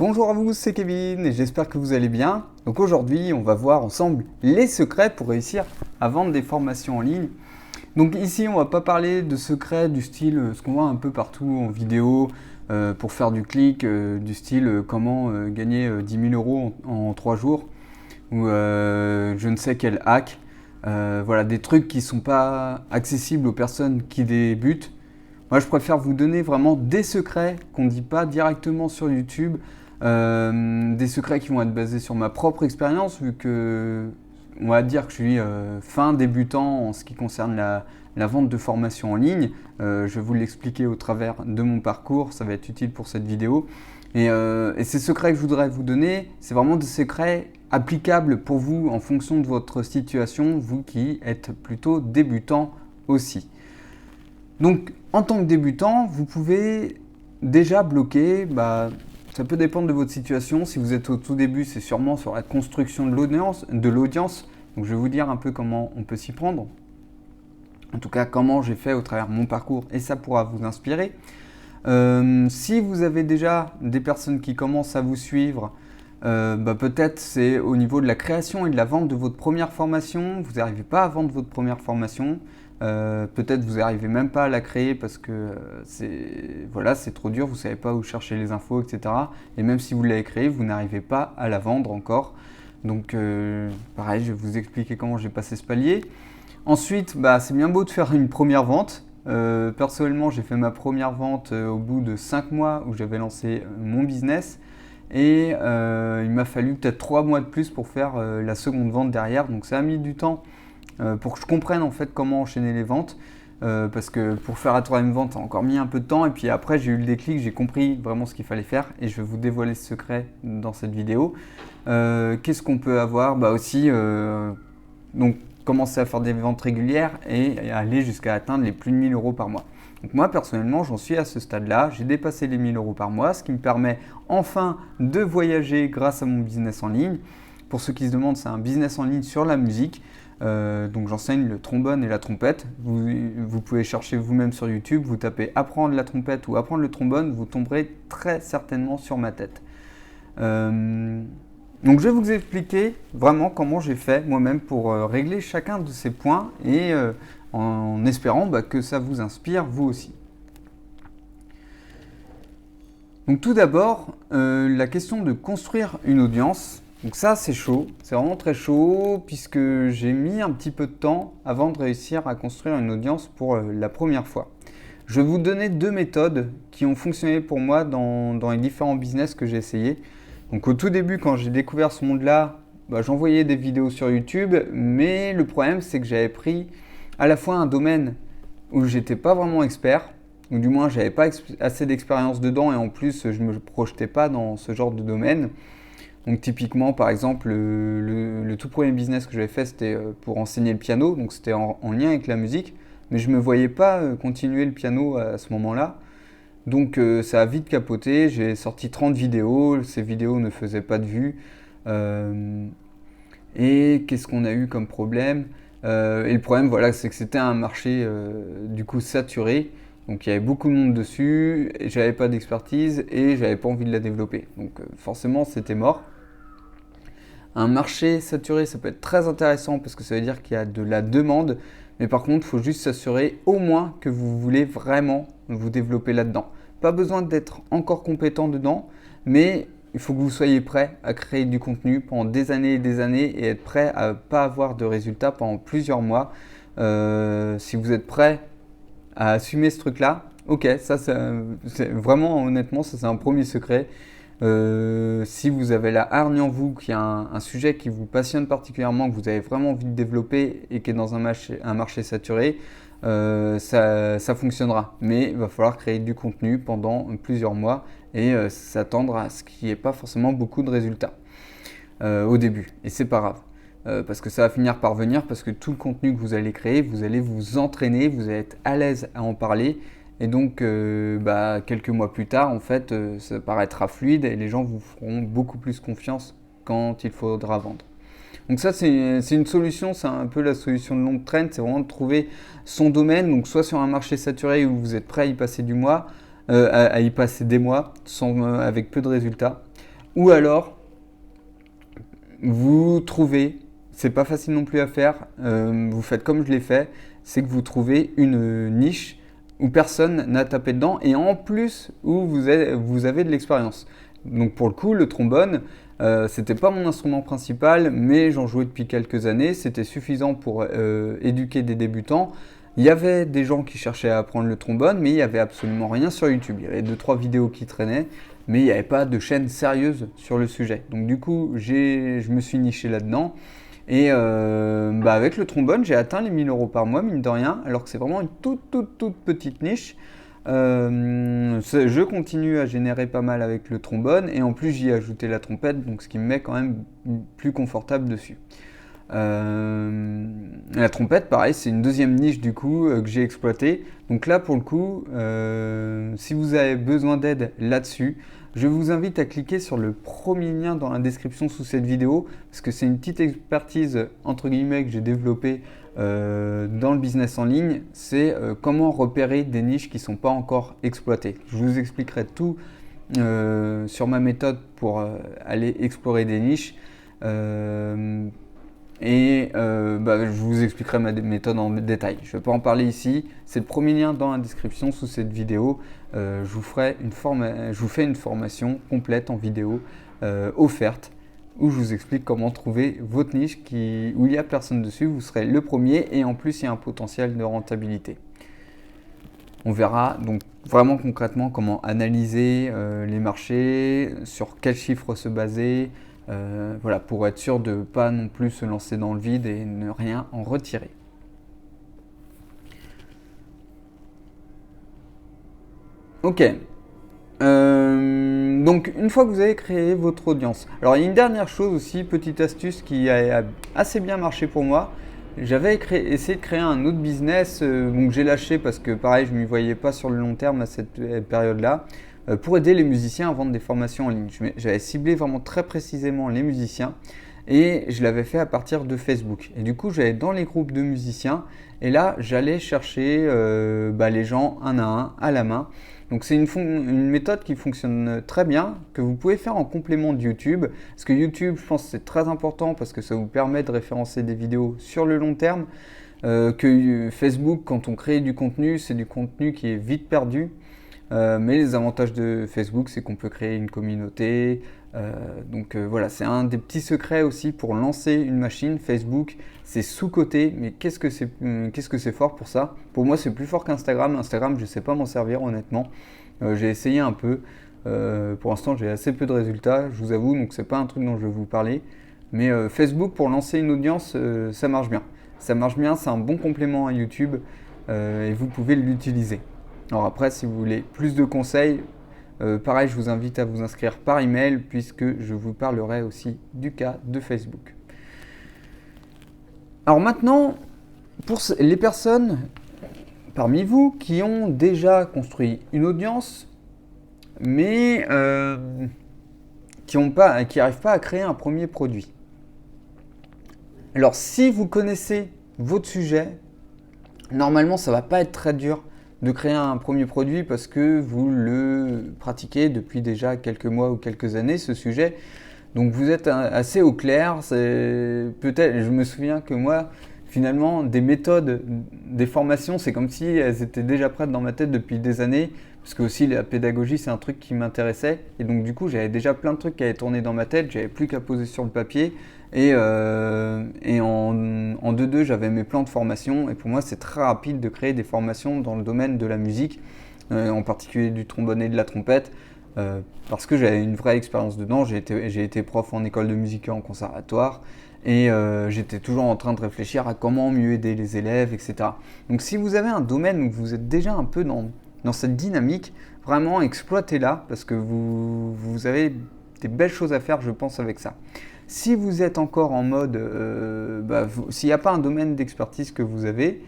Bonjour à vous, c'est Kevin et j'espère que vous allez bien. Donc aujourd'hui, on va voir ensemble les secrets pour réussir à vendre des formations en ligne. Donc ici, on va pas parler de secrets du style ce qu'on voit un peu partout en vidéo pour faire du clic, du style comment gagner 10 000 euros en 3 jours ou je ne sais quel hack. Voilà, des trucs qui sont pas accessibles aux personnes qui débutent. Moi, je préfère vous donner vraiment des secrets qu'on ne dit pas directement sur YouTube, des secrets qui vont être basés sur ma propre expérience, vu que on va dire que je suis fin débutant en ce qui concerne la vente de formation en ligne. Je vais vous l'expliquer au travers de mon parcours, ça va être utile pour cette vidéo. Et ces secrets que je voudrais vous donner, c'est vraiment des secrets applicables pour vous en fonction de votre situation, vous qui êtes plutôt débutant aussi. Donc, en tant que débutant, vous pouvez déjà bloquer, ça peut dépendre de votre situation. Si vous êtes au tout début, c'est sûrement sur la construction de l'audience. Donc, je vais vous dire un peu comment on peut s'y prendre. En tout cas, comment j'ai fait au travers de mon parcours et ça pourra vous inspirer. Si vous avez déjà des personnes qui commencent à vous suivre, peut-être c'est au niveau de la création et de la vente de votre première formation. Vous n'arrivez pas à vendre votre première formation. Peut-être vous n'arrivez même pas à la créer parce que c'est trop dur, vous ne savez pas où chercher les infos, etc. Et même si vous l'avez créée, vous n'arrivez pas à la vendre encore. Donc pareil, je vais vous expliquer comment j'ai passé ce palier. Ensuite, c'est bien beau de faire une première vente. Personnellement, j'ai fait ma première vente au bout de 5 mois où j'avais lancé mon business. Et il m'a fallu peut-être 3 mois de plus pour faire la seconde vente derrière. Donc ça a mis du temps pour que je comprenne en fait comment enchaîner les ventes. Parce que pour faire la troisième vente, ça a encore mis un peu de temps. Et puis après, j'ai eu le déclic, j'ai compris vraiment ce qu'il fallait faire. Et je vais vous dévoiler ce secret dans cette vidéo. Qu'est-ce qu'on peut avoir donc commencer à faire des ventes régulières et aller jusqu'à atteindre les plus de 1000 euros par mois. Donc moi personnellement j'en suis à ce stade-là, j'ai dépassé les 1000 euros par mois, ce qui me permet enfin de voyager grâce à mon business en ligne. Pour ceux qui se demandent, c'est un business en ligne sur la musique. Donc j'enseigne le trombone et la trompette. Vous pouvez chercher vous-même sur YouTube, vous tapez apprendre la trompette ou apprendre le trombone, vous tomberez très certainement sur ma tête. Donc je vais vous expliquer vraiment comment j'ai fait moi-même pour régler chacun de ces points et en espérant que ça vous inspire vous aussi. Donc tout d'abord, la question de construire une audience. Donc ça c'est chaud, c'est vraiment très chaud puisque j'ai mis un petit peu de temps avant de réussir à construire une audience pour la première fois. Je vais vous donner 2 méthodes qui ont fonctionné pour moi dans les différents business que j'ai essayé. Donc au tout début, quand j'ai découvert ce monde-là, j'envoyais des vidéos sur YouTube, mais le problème c'est que j'avais pris à la fois un domaine où j'étais pas vraiment expert, ou du moins j'avais pas assez d'expérience dedans et en plus je me projetais pas dans ce genre de domaine. Donc typiquement par exemple le tout premier business que j'avais fait c'était pour enseigner le piano, donc c'était en lien avec la musique, mais je me voyais pas continuer le piano à ce moment-là. Donc ça a vite capoté, j'ai sorti 30 vidéos, ces vidéos ne faisaient pas de vues. Et qu'est-ce qu'on a eu comme problème et le problème c'est que c'était un marché du coup saturé. Donc il y avait beaucoup de monde dessus, et j'avais pas d'expertise et j'avais pas envie de la développer. Donc forcément c'était mort. Un marché saturé ça peut être très intéressant parce que ça veut dire qu'il y a de la demande. Mais par contre, il faut juste s'assurer au moins que vous voulez vraiment vous développer là-dedans. Pas besoin d'être encore compétent dedans, mais il faut que vous soyez prêt à créer du contenu pendant des années et être prêt à ne pas avoir de résultats pendant plusieurs mois. Si vous êtes prêt à assumer ce truc-là, ok, ça c'est vraiment honnêtement, ça c'est un premier secret. Si vous avez la hargne en vous, qu'il y a un sujet qui vous passionne particulièrement, que vous avez vraiment envie de développer et qui est dans un marché saturé, ça fonctionnera. Mais il va falloir créer du contenu pendant plusieurs mois et s'attendre à ce qu'il n'y ait pas forcément beaucoup de résultats au début. Et c'est pas grave. Parce que ça va finir par venir, parce que tout le contenu que vous allez créer, vous allez vous entraîner, vous allez être à l'aise à en parler. Et donc, quelques mois plus tard, en fait, ça paraîtra fluide et les gens vous feront beaucoup plus confiance quand il faudra vendre. Donc ça, c'est une solution, c'est un peu la solution de longue traîne, c'est vraiment de trouver son domaine, donc soit sur un marché saturé où vous êtes prêt à y passer à y passer des mois avec peu de résultats, Ou alors, vous trouvez, c'est pas facile non plus à faire, vous faites comme je l'ai fait, c'est que vous trouvez une niche où personne n'a tapé dedans et en plus où vous avez de l'expérience. Donc pour le coup, le trombone, c'était pas mon instrument principal, mais j'en jouais depuis quelques années, c'était suffisant pour éduquer des débutants. Il y avait des gens qui cherchaient à apprendre le trombone, mais il n'y avait absolument rien sur YouTube. Il y avait 2-3 vidéos qui traînaient, mais il n'y avait pas de chaîne sérieuse sur le sujet. Donc du coup, je me suis niché là-dedans. Et avec le trombone, j'ai atteint les 1 000 € par mois, mine de rien, alors que c'est vraiment une toute petite niche. Je continue à générer pas mal avec le trombone, et en plus j'y ai ajouté la trompette, donc ce qui me met quand même plus confortable dessus. La trompette, pareil, c'est une deuxième niche du coup que j'ai exploitée. Donc là, pour le coup, si vous avez besoin d'aide là-dessus, je vous invite à cliquer sur le premier lien dans la description sous cette vidéo, parce que c'est une petite expertise entre guillemets que j'ai développée dans le business en ligne. C'est comment repérer des niches qui ne sont pas encore exploitées. Je vous expliquerai tout sur ma méthode pour aller explorer des niches. Je vous expliquerai ma méthode en détail. Je ne vais pas en parler ici. C'est le premier lien dans la description sous cette vidéo. Je vous fais une formation complète en vidéo offerte où je vous explique comment trouver votre niche où il n'y a personne dessus. Vous serez le premier et en plus il y a un potentiel de rentabilité. On verra donc vraiment concrètement comment analyser les marchés, sur quels chiffres se baser. Voilà, pour être sûr de ne pas non plus se lancer dans le vide et ne rien en retirer. Ok. Donc une fois que vous avez créé votre audience, alors il y a une dernière chose aussi, petite astuce qui a assez bien marché pour moi. J'avais essayé de créer un autre business, donc j'ai lâché parce que pareil, je ne m'y voyais pas sur le long terme à cette période-là. Pour aider les musiciens à vendre des formations en ligne. J'avais ciblé vraiment très précisément les musiciens et je l'avais fait à partir de Facebook. Et du coup, j'allais dans les groupes de musiciens et là, j'allais chercher les gens un à un, à la main. Donc c'est une méthode qui fonctionne très bien, que vous pouvez faire en complément de YouTube. Parce que YouTube, je pense que c'est très important parce que ça vous permet de référencer des vidéos sur le long terme. Que Facebook, quand on crée du contenu, c'est du contenu qui est vite perdu. Mais les avantages de Facebook, c'est qu'on peut créer une communauté. Voilà, c'est un des petits secrets aussi pour lancer une machine. Facebook, c'est sous-coté, mais qu'est-ce que c'est fort pour ça? Pour moi, c'est plus fort qu'Instagram. Instagram, je ne sais pas m'en servir honnêtement. J'ai essayé un peu. Pour l'instant, j'ai assez peu de résultats, je vous avoue, donc c'est pas un truc dont je vais vous parler. Mais Facebook, pour lancer une audience, ça marche bien. Ça marche bien, c'est un bon complément à YouTube et vous pouvez l'utiliser. Alors après, si vous voulez plus de conseils, pareil, je vous invite à vous inscrire par email puisque je vous parlerai aussi du cas de Facebook. Alors maintenant, pour les personnes parmi vous qui ont déjà construit une audience, mais qui n'arrivent pas à créer un premier produit. Alors si vous connaissez votre sujet, normalement ça ne va pas être très dur de créer un premier produit parce que vous le pratiquez depuis déjà quelques mois ou quelques années, ce sujet. Donc vous êtes assez au clair. Peut-être, je me souviens que moi, finalement, des méthodes, des formations, c'est comme si elles étaient déjà prêtes dans ma tête depuis des années. Parce que aussi la pédagogie, c'est un truc qui m'intéressait. Et donc du coup, j'avais déjà plein de trucs qui avaient tourné dans ma tête. J'avais plus qu'à poser sur le papier. Et en 2-2, j'avais mes plans de formation. Et pour moi, c'est très rapide de créer des formations dans le domaine de la musique, en particulier du trombone et de la trompette. Parce que j'avais une vraie expérience dedans. J'ai été prof en école de musique et en conservatoire. Et j'étais toujours en train de réfléchir à comment mieux aider les élèves, etc. Donc si vous avez un domaine où vous êtes déjà un peu dans cette dynamique, vraiment exploitez-la parce que vous avez des belles choses à faire, je pense, avec ça. Si vous êtes encore en mode, s'il n'y a pas un domaine d'expertise que vous avez,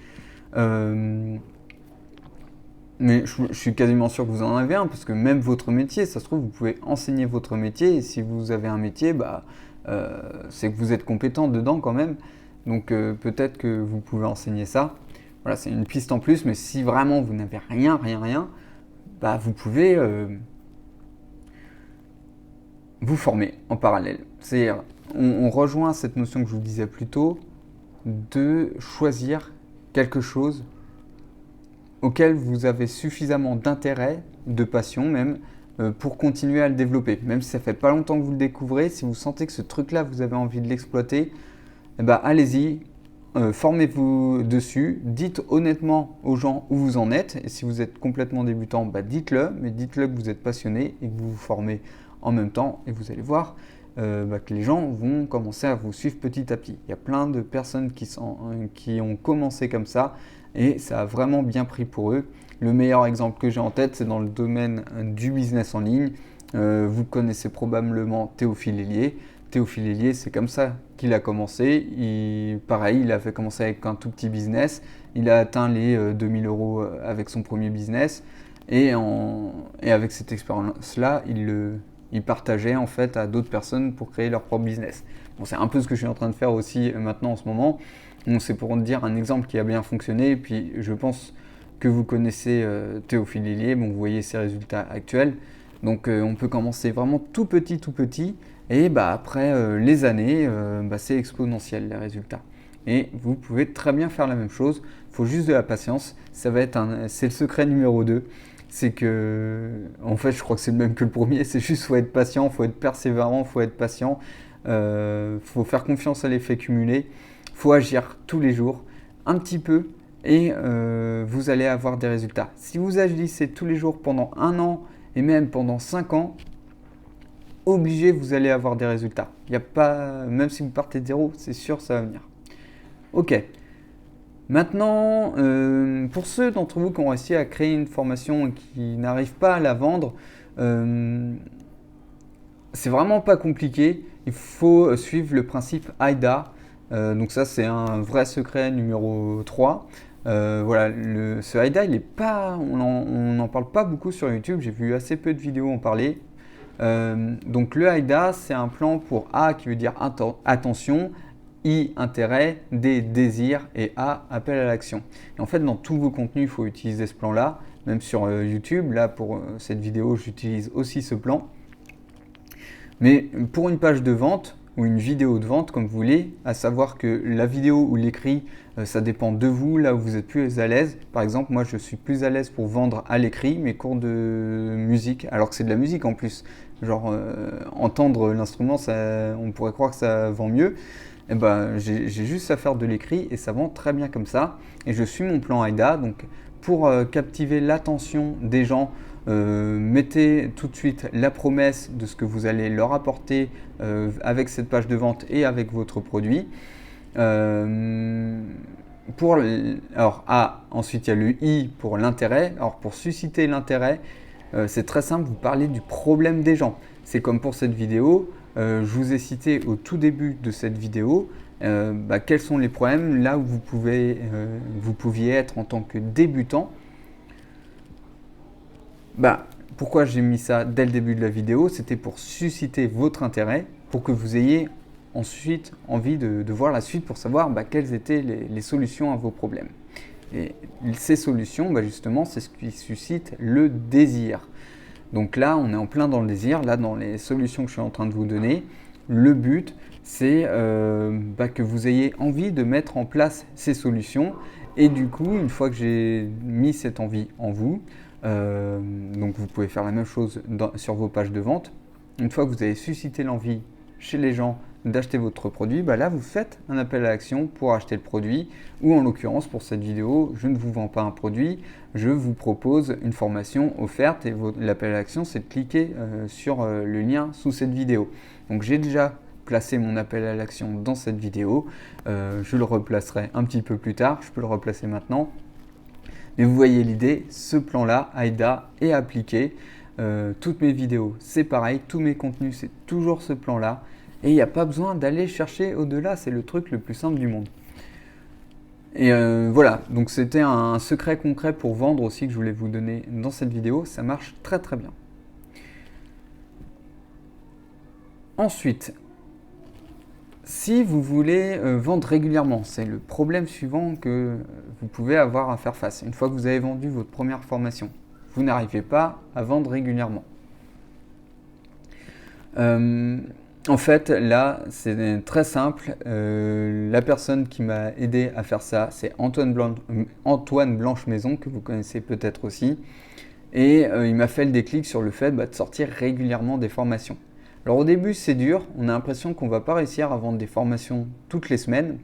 mais je suis quasiment sûr que vous en avez un, parce que même votre métier, ça se trouve, vous pouvez enseigner votre métier, et si vous avez un métier, c'est que vous êtes compétent dedans quand même, donc peut-être que vous pouvez enseigner ça. Voilà, c'est une piste en plus, mais si vraiment vous n'avez rien, vous pouvez vous former en parallèle. C'est-à-dire, on rejoint cette notion que je vous disais plus tôt de choisir quelque chose auquel vous avez suffisamment d'intérêt, de passion même, pour continuer à le développer. Même si ça fait pas longtemps que vous le découvrez, si vous sentez que ce truc-là, vous avez envie de l'exploiter, eh ben, allez-y, formez-vous dessus, dites honnêtement aux gens où vous en êtes, et si vous êtes complètement débutant, bah dites-le, mais dites-le que vous êtes passionné et que vous vous formez en même temps, et vous allez voir que les gens vont commencer à vous suivre petit à petit. Il y a plein de personnes qui ont commencé comme ça, et ça a vraiment bien pris pour eux. Le meilleur exemple que j'ai en tête, c'est dans le domaine du business en ligne. Vous connaissez probablement Théophile Hélier. Théophile Hélier, c'est comme ça qu'il a commencé. Pareil, il a fait commencer avec un tout petit business. Il a atteint les 2000 € avec son premier business. Et avec cette expérience-là, il partageait en fait à d'autres personnes pour créer leur propre business. Bon, c'est un peu ce que je suis en train de faire aussi maintenant en ce moment. Donc, c'est pour dire un exemple qui a bien fonctionné. Et puis je pense que vous connaissez Théophile Hélier. Bon, vous voyez ses résultats actuels. Donc on peut commencer vraiment tout petit. Et après les années, c'est exponentiel les résultats. Et vous pouvez très bien faire la même chose. Il faut juste de la patience. C'est le secret numéro 2. C'est que, en fait, je crois que c'est le même que le premier. C'est juste faut être patient, faut être persévérant, faut être patient. Faut faire confiance à l'effet cumulé. Faut agir tous les jours, un petit peu, et vous allez avoir des résultats. Si vous agissez tous les jours pendant 1 an et même pendant 5 ans, obligé, vous allez avoir des résultats. Il y a pas, même si vous partez de zéro, c'est sûr, ça va venir. Ok. Maintenant, pour ceux d'entre vous qui ont réussi à créer une formation et qui n'arrivent pas à la vendre, c'est vraiment pas compliqué. Il faut suivre le principe AIDA. Donc ça, c'est un vrai secret numéro 3. Voilà, ce AIDA, on n'en parle pas beaucoup sur YouTube. J'ai vu assez peu de vidéos en parler. Donc le AIDA, c'est un plan pour A qui veut dire attention, I intérêt, D désir et A appel à l'action. Et en fait, dans tous vos contenus, il faut utiliser ce plan-là. Même sur YouTube, là pour cette vidéo, j'utilise aussi ce plan. Mais pour une page de vente ou une vidéo de vente, comme vous voulez, à savoir que la vidéo ou l'écrit, ça dépend de vous, là où vous êtes plus à l'aise. Par exemple, moi je suis plus à l'aise pour vendre à l'écrit mes cours de musique, alors que c'est de la musique en plus. Genre entendre l'instrument, on pourrait croire que ça vend mieux. Et j'ai juste à faire de l'écrit et ça vend très bien comme ça. Et je suis mon plan AIDA, donc pour captiver l'attention des gens, mettez tout de suite la promesse de ce que vous allez leur apporter avec cette page de vente et avec votre produit. Ensuite il y a le I pour l'intérêt. Alors pour susciter l'intérêt, c'est très simple, vous parlez du problème des gens. C'est comme pour cette vidéo, je vous ai cité au tout début de cette vidéo quels sont les problèmes là où vous pouviez être en tant que débutant. Pourquoi j'ai mis ça dès le début de la vidéo? C'était pour susciter votre intérêt, pour que vous ayez ensuite envie de voir la suite pour savoir quelles étaient les solutions à vos problèmes. Et ces solutions, justement, c'est ce qui suscite le désir. Donc là, on est en plein dans le désir, là dans les solutions que je suis en train de vous donner. Le but, c'est que vous ayez envie de mettre en place ces solutions. Et du coup, une fois que j'ai mis cette envie en vous, donc vous pouvez faire la même chose sur vos pages de vente. Une fois que vous avez suscité l'envie chez les gens d'acheter votre produit, là vous faites un appel à l'action pour acheter le produit, ou en l'occurrence pour cette vidéo, je ne vous vends pas un produit, je vous propose une formation offerte et l'appel à l'action c'est de cliquer sur le lien sous cette vidéo. Donc j'ai déjà placé mon appel à l'action dans cette vidéo, je le replacerai un petit peu plus tard, je peux le replacer maintenant. Mais vous voyez l'idée, ce plan-là, AIDA, est appliqué. Toutes mes vidéos, c'est pareil, tous mes contenus, c'est toujours ce plan-là. Et il n'y a pas besoin d'aller chercher au-delà, c'est le truc le plus simple du monde. Et voilà, donc c'était un secret concret pour vendre aussi que je voulais vous donner dans cette vidéo. Ça marche très très bien. Ensuite, si vous voulez vendre régulièrement, c'est le problème suivant que vous pouvez avoir à faire face. Une fois que vous avez vendu votre première formation, vous n'arrivez pas à vendre régulièrement. En fait, là, c'est très simple. La personne qui m'a aidé à faire ça, c'est Antoine Blanche-Maison, que vous connaissez peut-être aussi. Et il m'a fait le déclic sur le fait de sortir régulièrement des formations. Alors au début, c'est dur. On a l'impression qu'on ne va pas réussir à vendre des formations toutes les semaines.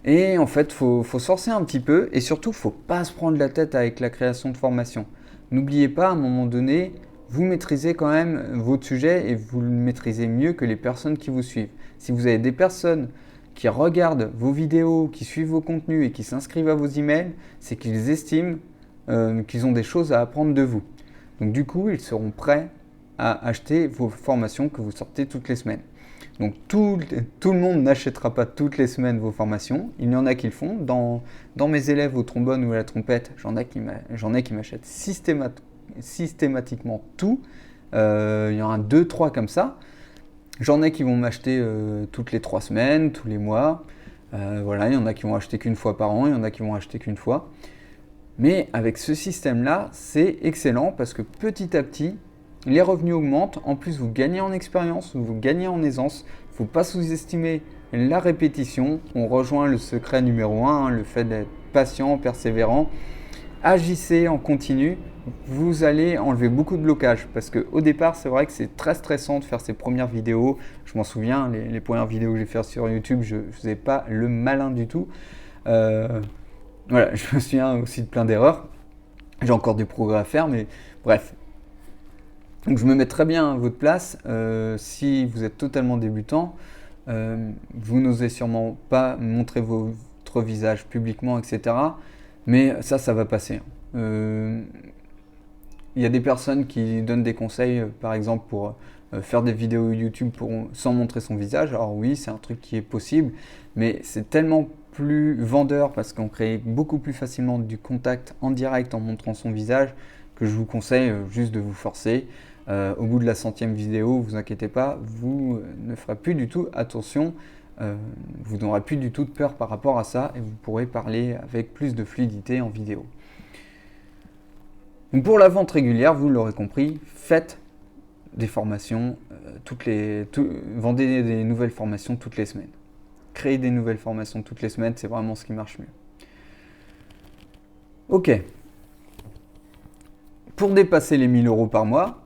Et en fait, faut se forcer un petit peu. Et surtout, il ne faut pas se prendre la tête avec la création de formations. N'oubliez pas, à un moment donné, vous maîtrisez quand même votre sujet et vous le maîtrisez mieux que les personnes qui vous suivent. Si vous avez des personnes qui regardent vos vidéos, qui suivent vos contenus et qui s'inscrivent à vos emails, c'est qu'ils estiment qu'ils ont des choses à apprendre de vous. Donc du coup, ils seront prêts à acheter vos formations que vous sortez toutes les semaines. Donc tout le monde n'achètera pas toutes les semaines vos formations. Il y en a qui le font. Dans mes élèves au trombone ou à la trompette, j'en ai qui m'achètent systématiquement tout. Il y en a 2-3 comme ça. J'en ai qui vont m'acheter toutes les 3 semaines, tous les mois. Voilà, il y en a qui vont acheter qu'une fois par an, il y en a qui vont acheter qu'une fois. Mais avec ce système-là, c'est excellent parce que petit à petit, les revenus augmentent. En plus, vous gagnez en expérience, vous gagnez en aisance. Il ne faut pas sous-estimer la répétition. On rejoint le secret numéro 1, le fait d'être patient, persévérant. Agissez en continu. Vous allez enlever beaucoup de blocages parce qu'au départ, c'est vrai que c'est très stressant de faire ces premières vidéos. Je m'en souviens, les premières vidéos que j'ai faites sur YouTube, je ne faisais pas le malin du tout. Voilà, je me souviens aussi de plein d'erreurs. J'ai encore des progrès à faire, mais bref. Donc je me mets très bien à votre place. Si vous êtes totalement débutant, vous n'osez sûrement pas montrer votre visage publiquement, etc. Mais ça va passer. Il y a des personnes qui donnent des conseils, par exemple, pour faire des vidéos YouTube sans montrer son visage. Alors oui, c'est un truc qui est possible, mais c'est tellement plus vendeur parce qu'on crée beaucoup plus facilement du contact en direct en montrant son visage que je vous conseille juste de vous forcer. Au bout de la 100e vidéo, vous inquiétez pas, vous ne ferez plus du tout attention, vous n'aurez plus du tout de peur par rapport à ça et vous pourrez parler avec plus de fluidité en vidéo. Donc pour la vente régulière, vous l'aurez compris, faites des formations, vendez des nouvelles formations toutes les semaines. Créez des nouvelles formations toutes les semaines, c'est vraiment ce qui marche mieux. Ok. Pour dépasser les 1000 € par mois,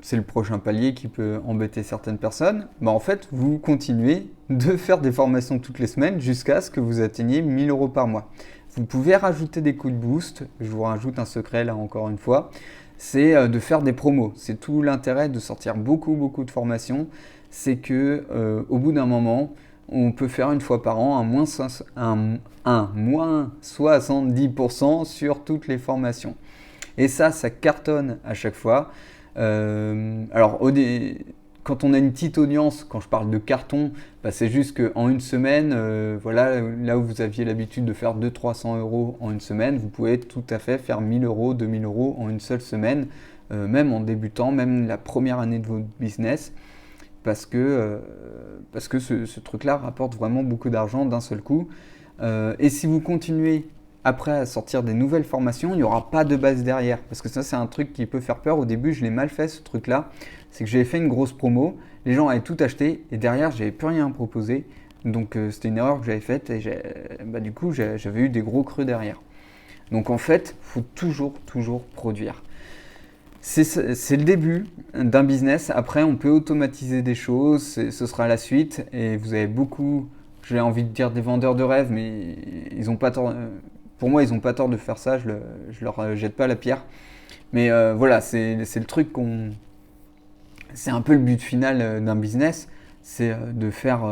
c'est le prochain palier qui peut embêter certaines personnes, en fait, vous continuez de faire des formations toutes les semaines jusqu'à ce que vous atteigniez 1000 € par mois. Vous pouvez rajouter des coups de boost, je vous rajoute un secret là encore une fois, c'est de faire des promos. C'est tout l'intérêt de sortir beaucoup de formations, c'est que au bout d'un moment, on peut faire une fois par an un moins 70% sur toutes les formations. Et ça cartonne à chaque fois. Alors, quand on a une petite audience, quand je parle de carton, c'est juste qu'en une semaine, voilà, là où vous aviez l'habitude de faire 200-300 € en une semaine, vous pouvez tout à fait faire 1000 €, 2000 € en une seule semaine, même en débutant, même la première année de votre business, parce que ce truc-là rapporte vraiment beaucoup d'argent d'un seul coup. Et si vous continuez après à sortir des nouvelles formations, il n'y aura pas de base derrière. Parce que ça, c'est un truc qui peut faire peur. Au début, je l'ai mal fait, ce truc-là. C'est que j'avais fait une grosse promo, les gens avaient tout acheté et derrière, j'avais plus rien à proposer. Donc, c'était une erreur que j'avais faite et du coup, j'avais eu des gros creux derrière. Donc, en fait, il faut toujours produire. C'est le début d'un business. Après, on peut automatiser des choses. Ce sera la suite. Et vous avez beaucoup, j'ai envie de dire des vendeurs de rêves, mais ils n'ont pas tort. Pour moi, ils n'ont pas tort de faire ça. Je leur jette pas la pierre. Mais voilà, c'est le truc c'est un peu le but final d'un business. C'est de faire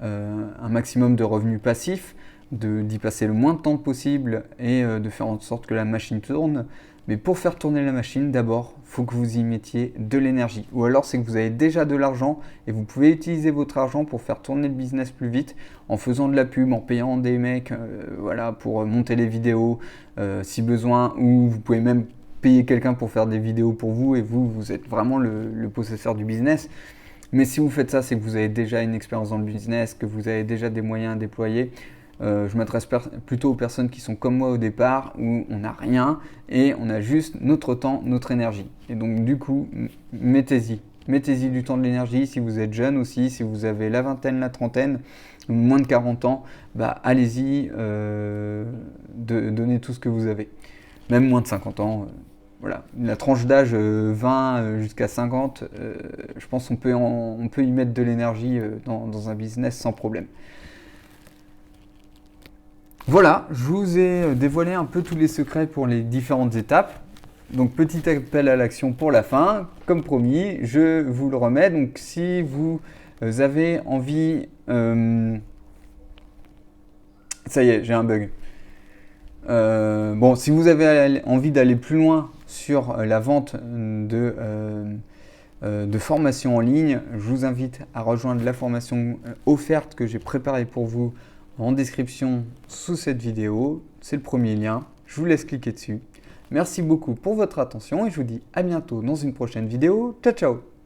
un maximum de revenus passifs, d'y passer le moins de temps possible et de faire en sorte que la machine tourne. Mais pour faire tourner la machine, d'abord, il faut que vous y mettiez de l'énergie. Ou alors, c'est que vous avez déjà de l'argent et vous pouvez utiliser votre argent pour faire tourner le business plus vite en faisant de la pub, en payant des mecs voilà, pour monter les vidéos si besoin. Ou vous pouvez même payer quelqu'un pour faire des vidéos pour vous et vous êtes vraiment le possesseur du business. Mais si vous faites ça, c'est que vous avez déjà une expérience dans le business, que vous avez déjà des moyens à déployer. Je m'adresse plutôt aux personnes qui sont comme moi au départ, où on n'a rien et on a juste notre temps, notre énergie. Et donc du coup, mettez-y mettez-y du temps, de l'énergie. Si vous êtes jeune aussi, si vous avez la vingtaine, la trentaine, moins de 40 ans, bah, allez-y, donnez tout ce que vous avez. Même moins de 50 ans, voilà. La tranche d'âge 20 jusqu'à 50, je pense qu'on peut y mettre de l'énergie dans un business sans problème. Voilà, je vous ai dévoilé un peu tous les secrets pour les différentes étapes. Donc petit appel à l'action pour la fin, comme promis, je vous le remets. Donc si vous avez envie... ça y est, j'ai un bug. Bon, si vous avez envie d'aller plus loin sur la vente de formations en ligne, je vous invite à rejoindre la formation offerte que j'ai préparée pour vous en description sous cette vidéo. C'est le premier lien, je vous laisse cliquer dessus. Merci beaucoup pour votre attention et je vous dis à bientôt dans une prochaine vidéo. Ciao ciao!